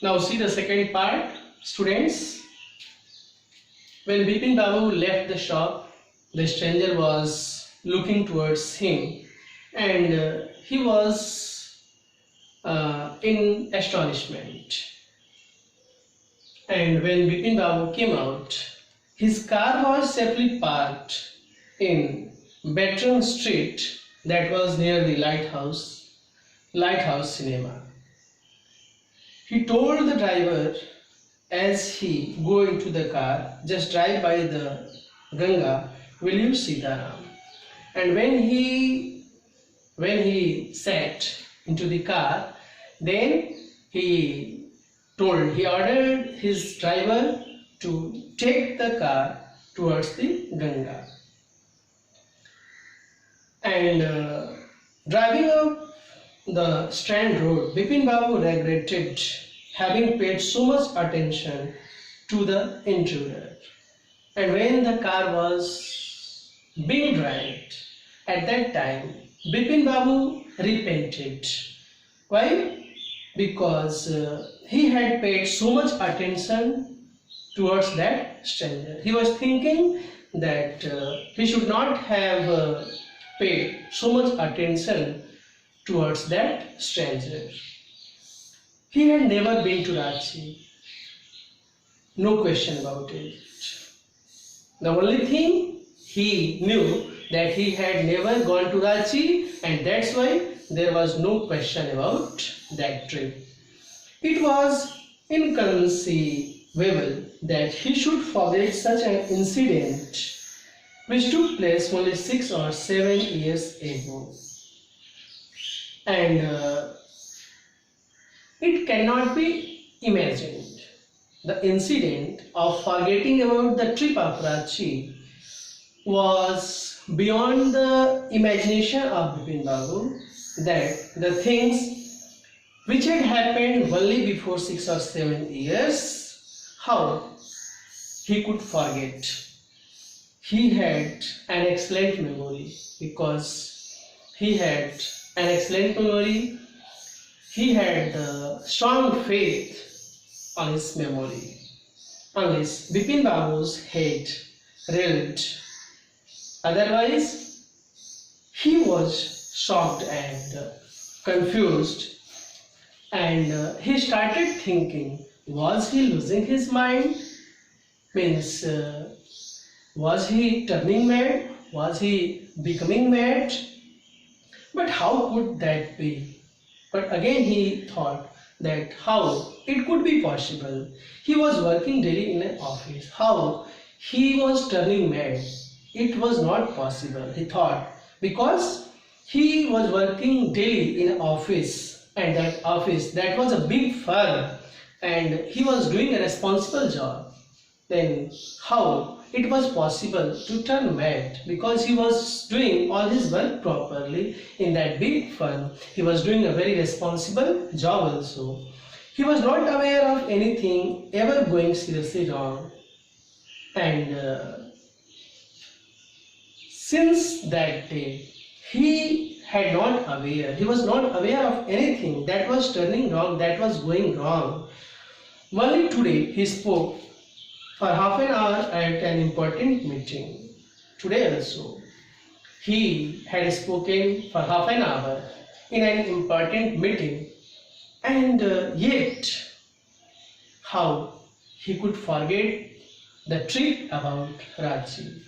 Now see the second part, students. When Bepin Babu left the shop, the stranger was looking towards him, and he was in astonishment. And when Bepin Babu came out, his car was safely parked in Bepin Street, that was near the lighthouse cinema. He told the driver as he go into the car, just drive by the Ganga, will you Sitaram? And when he sat into the car, then he ordered his driver to take the car towards the Ganga. And driving up the Strand Road, Bepin Babu regretted having paid so much attention to the intruder. And when the car was being driven, at that time, Bepin Babu repented. Why? Because he had paid so much attention towards that stranger. He was thinking that he should not have paid so much attention towards that stranger. He had never been to Ranchi. No question about it. The only thing he knew that he had never gone to Ranchi, and that's why there was no question about that trip. It was inconceivable that he should forget such an incident which took place only 6 or 7 years ago. And it cannot be imagined. The incident of forgetting about the trip of Ranchi was beyond the imagination of Bepin Babu, that the things which had happened only before 6 or 7 years, how he could forget. He had an excellent memory, because he had an excellent memory. He had strong faith on his memory, unless Bepin Babu's head reeled. Otherwise, he was shocked and confused, and he started thinking, was he losing his mind? Means, was he turning mad? Was he becoming mad? But how could that be? But again he thought that how it could be possible. He was working daily in an office. How he was turning mad? It was not possible, he thought, because he was working daily in an office, and that office, that was a big firm, and he was doing a responsible job. Then how it was possible to turn mad? Because he was doing all his work properly in that big firm. He was doing a very responsible job also. He was not aware of anything ever going seriously wrong. And since that day, he was not aware of anything that was turning wrong, that was going wrong. Only today he spoke for half an hour at an important meeting. Today also, he had spoken for half an hour in an important meeting, and yet how he could forget the trip about Ranchi.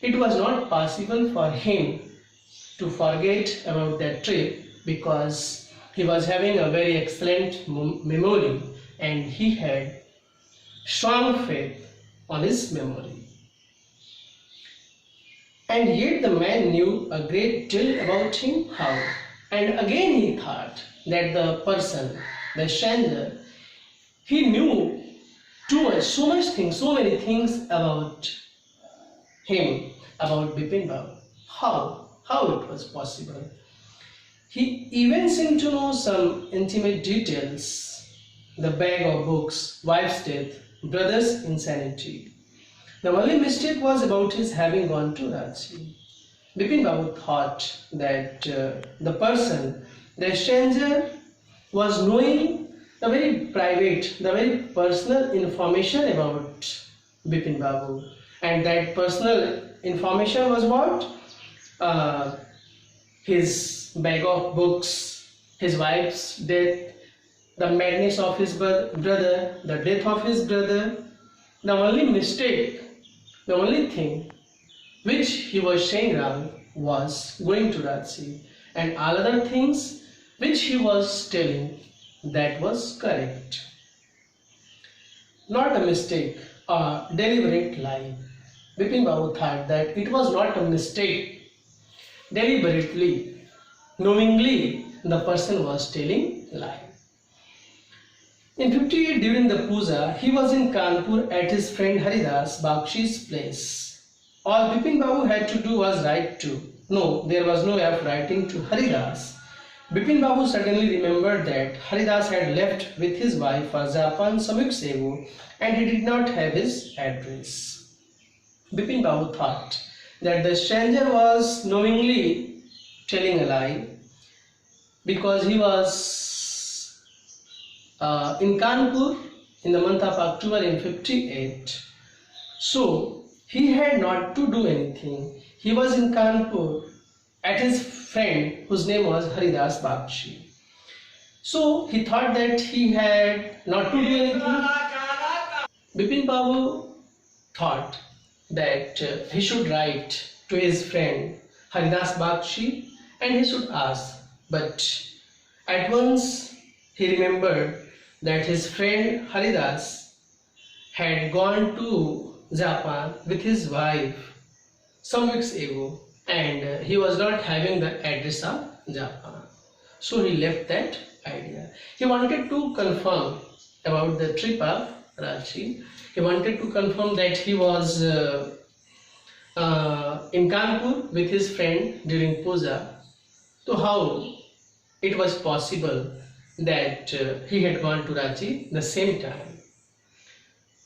It was not possible for him to forget about that trip, because he was having a very excellent memory, and he had strong faith on his memory. And yet the man knew a great deal about him. How? And again he thought that the person, the stranger, he knew too much, so many things about him, about Bepin Babu. How it was possible? He even seemed to know some intimate details: the bag of books, wife's death, brother's insanity. The only mistake was about his having gone to Ranchi. Bepin Babu thought that the person, the stranger, was knowing the very private, the very personal information about Bipin Babu. And that personal information was what? His bag of books, his wife's death, the madness of his brother, the death of his brother. The only mistake, the only thing which he was saying wrong was going to Ranchi, and all other things which he was telling, that was correct. Not a mistake, a deliberate lie. Bipin Babu thought that it was not a mistake. Deliberately, knowingly, the person was telling lie. In 58, during the puja, he was in Kanpur at his friend Haridas Bakshi's place. All Bipin Babu had to do was write to. No, there was no way of writing to Haridas. Bipin Babu suddenly remembered that Haridas had left with his wife for Japan some weeks ago and he did not have his address. Bipin Babu thought that the stranger was knowingly telling a lie because he was in Kanpur in the month of October in 58. So he had not to do anything. He was in Kanpur at his friend whose name was Haridas Bakshi. So he thought that he had not to do anything. Bipin Babu thought that he should write to his friend Haridas Bakshi and he should ask. But at once he remembered that his friend Haridas had gone to Japan with his wife some weeks ago and he was not having the address of Japan. So he left that idea. He wanted to confirm about the trip of Ranchi. He wanted to confirm that he was in Kanpur with his friend during puja. So how it was possible that he had gone to Ranchi the same time.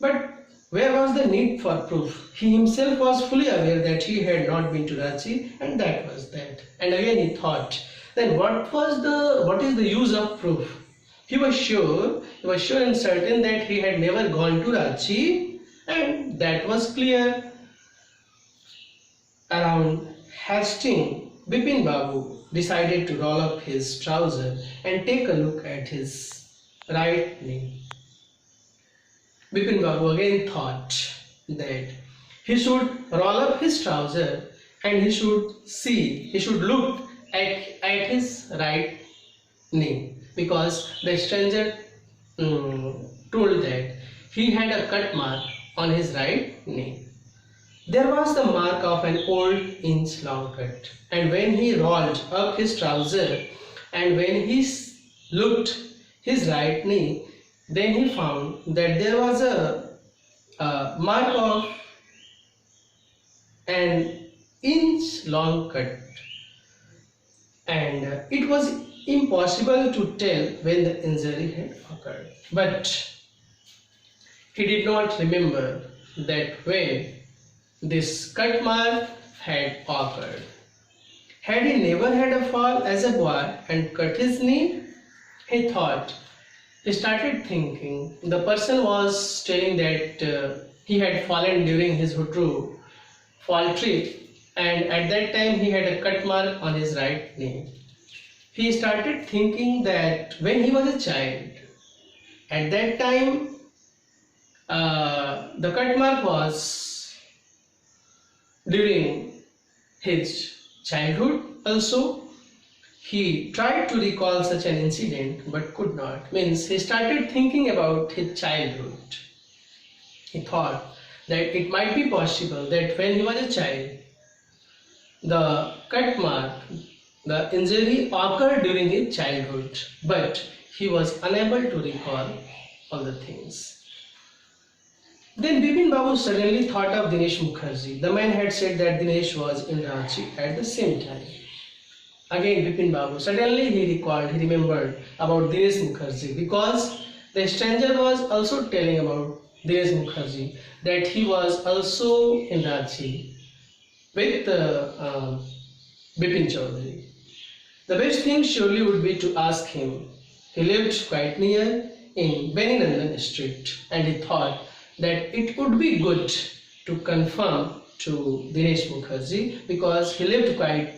But where was the need for proof? He himself was fully aware that he had not been to Ranchi, and that was that. And again he thought, then what is the use of proof? He was sure and certain that he had never gone to Ranchi, and that was clear. Around Hastings, Bipin Babu decided to roll up his trouser and take a look at his right knee. Bipin Babu again thought that he should roll up his trouser and he should look at his right knee, because the stranger told that he had a cut mark on his right knee. There was the mark of an old inch-long cut, and when he rolled up his trouser and when he looked his right knee, then he found that there was a mark of an inch-long cut, and it was impossible to tell when the injury had occurred. But he did not remember that when this cut mark had occurred. Had he never had a fall as a boy and cut his knee? He started thinking. The person was telling that he had fallen during his Choudhury fall trip, and at that time he had a cut mark on his right knee. He started thinking that when he was a child, at that time the cut mark was during his childhood also. He tried to recall such an incident but could not. Means he started thinking about his childhood. He thought that it might be possible that when he was a child, the cut mark, the injury occurred during his childhood, but he was unable to recall all the things. Then Bipin Babu suddenly thought of Dinesh Mukherjee. The man had said that Dinesh was in Ranchi at the same time. Again Bipin Babu, suddenly he remembered about Dinesh Mukherjee, because the stranger was also telling about Dinesh Mukherjee that he was also in Ranchi with Bipin Choudhury. The best thing surely would be to ask him. He lived quite near. in Beninandan street, and he thought that it would be good to confirm to Dinesh Mukherjee because he lived quite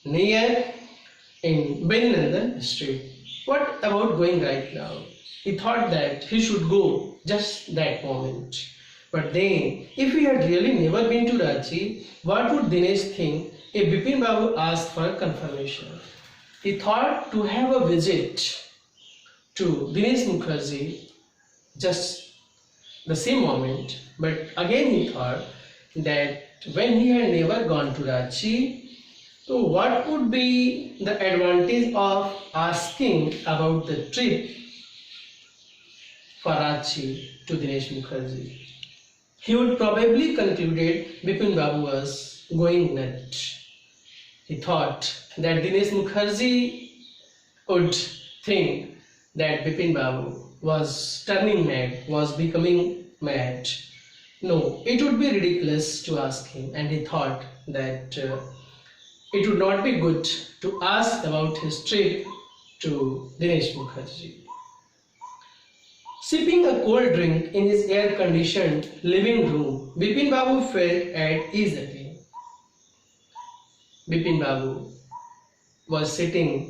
near in Beninandan street. What about going right now? He thought that he should go just that moment. But then, if he had really never been to Ranchi, what would Dinesh think if Bepin Babu asked for confirmation? He thought to have a visit to Dinesh Mukherjee just the same moment, but again he thought that when he had never gone to Ranchi, so what would be the advantage of asking about the trip for Ranchi to Dinesh Mukherjee? He would probably concluded Bepin Babu was going nuts. He thought that Dinesh Mukherjee would think that Bepin Babu was turning mad, was becoming mad. No, it would be ridiculous to ask him, and he thought that it would not be good to ask about his trip to Dinesh Mukherjee. Sipping a cold drink in his air-conditioned living room, Bepin Babu felt at ease again. Bepin Babu was sitting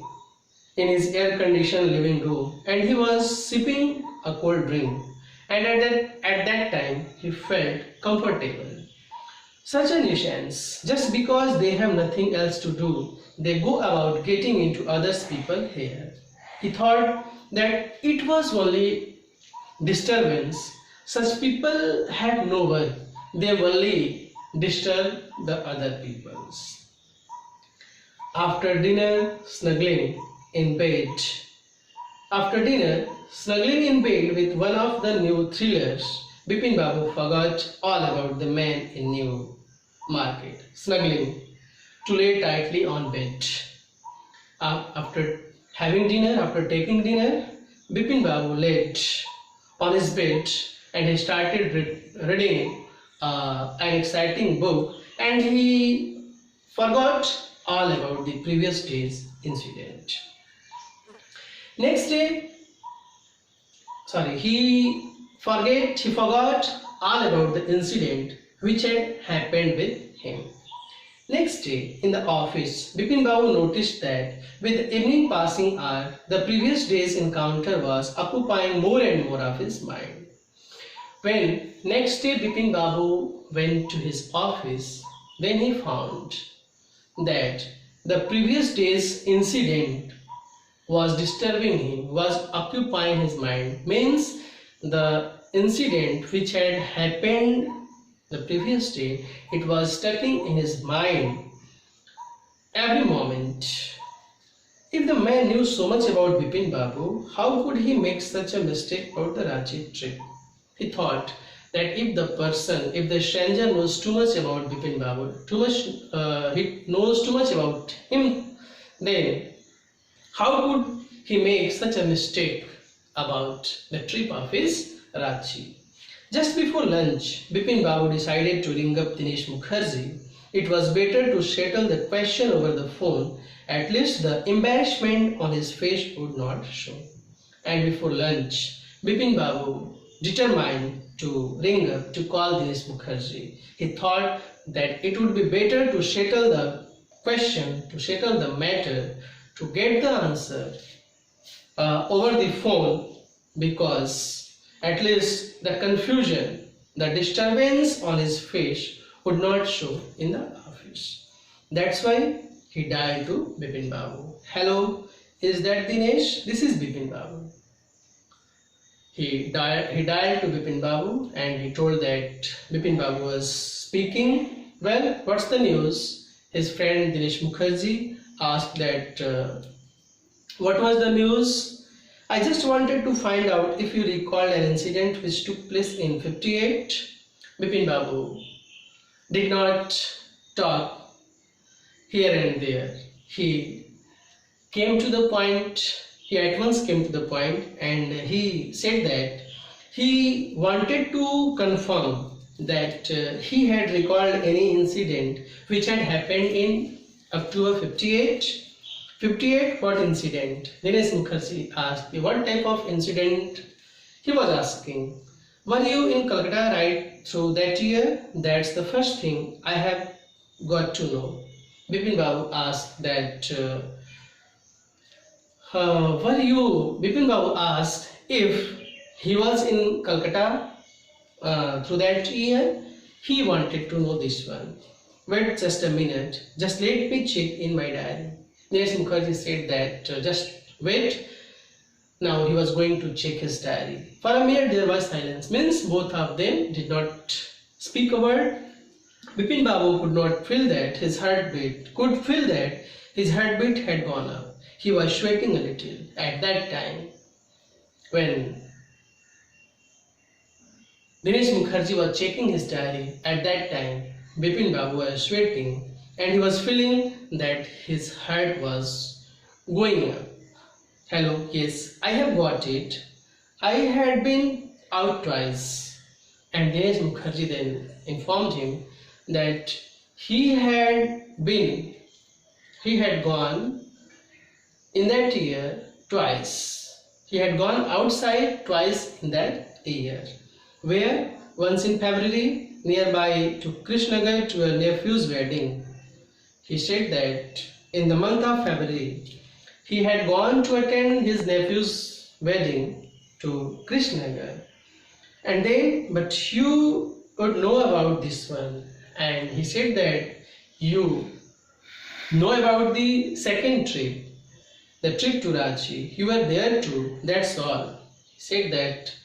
in his air-conditioned living room and he was sipping a cold drink, and at that time he felt comfortable. Such a nuisance, just because they have nothing else to do, they go about getting into others people's hair. He thought that it was only disturbance. Such people have no work, they only disturb the other peoples. After dinner, snuggling in bed. After dinner, snuggling in bed with one of the new thrillers, Bepin Babu forgot all about the man in New Market, snuggling to lay tightly on bed. After having dinner, after taking dinner, Bepin Babu laid on his bed and he started reading an exciting book, and he forgot all about the previous day's incident. Next day, he forgot all about the incident which had happened with him. Next day, in the office, Bepin Babu noticed that with the evening passing hour, the previous day's encounter was occupying more and more of his mind. When next day Bepin Babu went to his office, then he found that the previous day's incident was disturbing him, was occupying his mind. Means the incident which had happened the previous day, it was stuck in his mind every moment. If the man knew so much about Bepin Babu, how could he make such a mistake about the Ranchi trip? He thought that if the stranger knows too much about Bepin Babu, he knows too much about him, then how could he make such a mistake about the trip of his Ranchi? Just before lunch, Bepin Babu decided to ring up Dinesh Mukherjee. It was better to settle the question over the phone. At least the embarrassment on his face would not show. And before lunch, Bepin Babu determined to ring up to call Dinesh Mukherjee. He thought that it would be better to settle the question, to settle the matter, to get the answer over the phone, because at least the confusion, the disturbance on his face would not show in the office. That's why he dialed to Bepin Babu. Hello, is that Dinesh? This is Bepin Babu. He dialed to Bepin Babu and he told that Bepin Babu was speaking. Well, what's the news? His friend Dinesh Mukherjee asked that what was the news? I just wanted to find out if you recall an incident which took place in 58. Bepin Babu did not talk here and there. He came to the point, he at once came to the point, and he said that he wanted to confirm that he had recalled any incident which had happened in October 58. 58, what incident? Dinesh Mukherjee asked, what type of incident He was asking, were you in Calcutta right through that year? That's the first thing I have got to know. Bipin Babu asked that, Bipin Babu asked if he was in Calcutta through that year. He wanted to know this one. Wait just a minute, just let me check in my diary. Dinesh Mukherjee said that, just wait. Now he was going to check his diary. For a minute there was silence, means both of them did not speak a word. Bipin Babu could not feel that his heartbeat, had gone up. He was sweating a little at that time. When Dinesh Mukherjee was checking his diary, at that time Bipin Babu was sweating and he was feeling that his heart was going up. Hello, yes, I have got it. I had been out twice. And Dinesh Mukherjee then informed him that he had gone in that year twice. He had gone outside twice in that year. Where? Once in February, nearby to Krishnagar to a nephew's wedding. He said that in the month of February, he had gone to attend his nephew's wedding to Krishnagar. And then, but you would know about this one. And he said that you know about the second trip, the trip to Ranchi. You were there too, that's all. He said that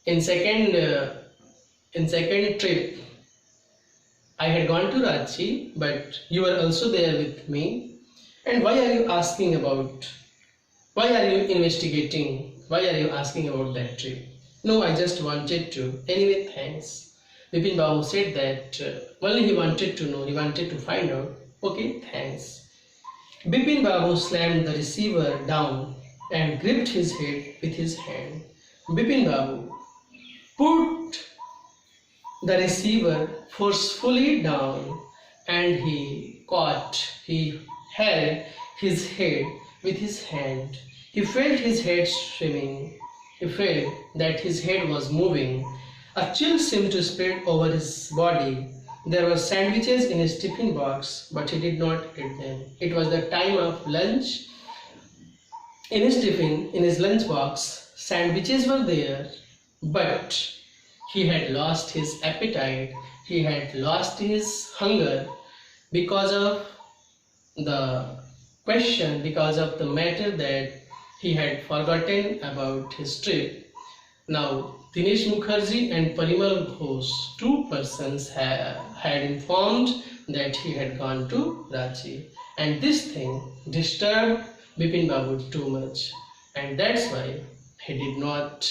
in second trip, I had gone to Ranchi, but you were also there with me. And why are you asking about? Why are you investigating? Why are you asking about that trip? No, I just wanted to. Anyway, thanks. Bipin Babu said that only he wanted to know. He wanted to find out. Okay, thanks. Bipin Babu slammed the receiver down and gripped his head with his hand. Bipin Babu put the receiver forcefully down and he held his head with his hand. He felt his head swimming. He felt that his head was moving. A chill seemed to spread over his body. There were sandwiches in his tiffin box, but he did not eat them. It was the time of lunch. In his lunch box, sandwiches were there, but he had lost his appetite. He had lost his hunger because of the question, because of the matter that he had forgotten about his trip. Now, Dinesh Mukherjee and Parimal Ghosh, two persons had informed that he had gone to Ranchi. And this thing disturbed Bipin Babu too much. And that's why he did not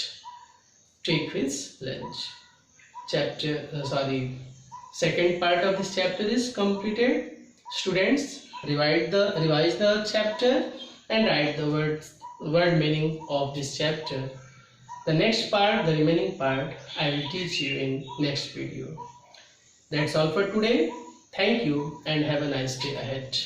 take his lunch. Second part of this chapter is completed. Students, revise the chapter and write the word meaning of this chapter. The next part, the remaining part, I will teach you in next video. That's all for today. Thank you and have a nice day ahead.